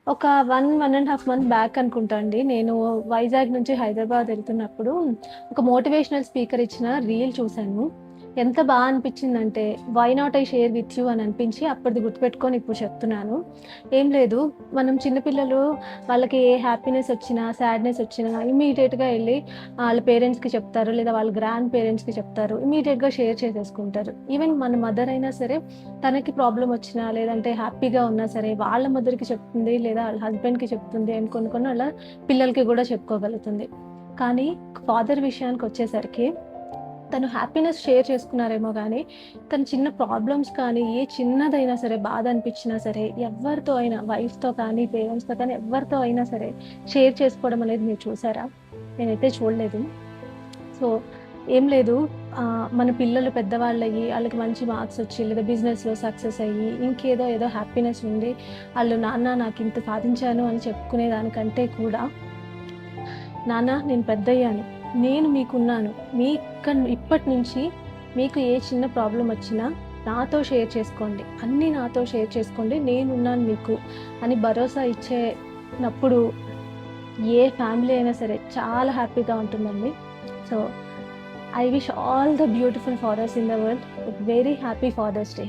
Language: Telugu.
ఒక 1 మంత్ బ్యాక్ అనుకుంటా అండి. నేను వైజాగ్ నుంచి హైదరాబాద్ ఎళ్తున్నప్పుడు ఒక మోటివేషనల్ స్పీకర్ ఇచ్చిన రీల్ చూసాను. ఎంత అనిపించిందంటే, why not I share with you అని అనిపించి అప్పటిది గుర్తుపెట్టుకొని ఇప్పుడు చెప్తున్నాను. ఏం లేదు, మనం చిన్న పిల్లలు వాళ్ళకి ఏ హ్యాపీనెస్ వచ్చినా, సాడ్‌నెస్ వచ్చినా ఇమ్మీడియేట్‌గా ఎళ్లి ఆళ్ళ పేరెంట్స్‌కి చెప్తారు. లేదా వాళ్ళ గ్రాండ్ పేరెంట్స్‌కి చెప్తారు. ఇమ్మీడియేట్‌గా షేర్ చేసేసుకుంటారు. ఈవెన్ మన మదర్ అయినా సరే తనకి ప్రాబ్లమ్ వచ్చినా, లేదంటే హ్యాపీగా ఉన్నా సరే వాళ్ళ మదర్‌కి చెప్తుంది. లేదా ఆళ్ళ హస్బెండ్‌కి చెప్తుంది అని కొన్ని అలా పిల్లలకి గూడా చెప్పుకోగలుగుతుంది. కానీ ఫాదర్ విషయానికొచ్చేసరికి తను హ్యాపీనెస్ షేర్ చేసుకున్నారేమో గానీ, తను చిన్న ప్రాబ్లమ్స్ కానీ, ఏ చిన్నదైనా సరే బాధ అనిపించినా సరే, ఎవ్వరితో అయినా వైఫ్‌తో కానీ, పేరెంట్స్‌తో కానీ ఎవ్వరితో అయినా సరే షేర్ చేసుకోవడం అనేది మీరు చూసారా? నేనైతే చూడలేదు. సో, ఏం లేదు, మన పిల్లలు పెద్దవాళ్ళయ్యి, ఆళ్ళకి మంచి మార్క్స్ వచ్చి, లేదా బిజినెస్‌లో సక్సెస్ అయ్యి, ఏదో హ్యాపీనెస్ ఉండి, ఆళ్ళు నాన్న నాకింత సాధించాను అని చెప్పుకునే దానికంటే కూడా, నాన్న నేను పెద్దయ్యాను. నేను మీకున్నాను. ఇప్పటి నుంచి మీకు ఏ చిన్న ప్రాబ్లమ్ వచ్చినా నాతో షేర్ చేసుకోండి. అన్నీ నాతో షేర్ చేసుకోండి. నేనున్నాను మీకు అని భరోసా ఇచ్చేనప్పుడు ఏ ఫ్యామిలీ అయినా సరే చాలా హ్యాపీగా ఉంటుందండి. So, I wish all the beautiful fathers in the world a very happy Father's Day.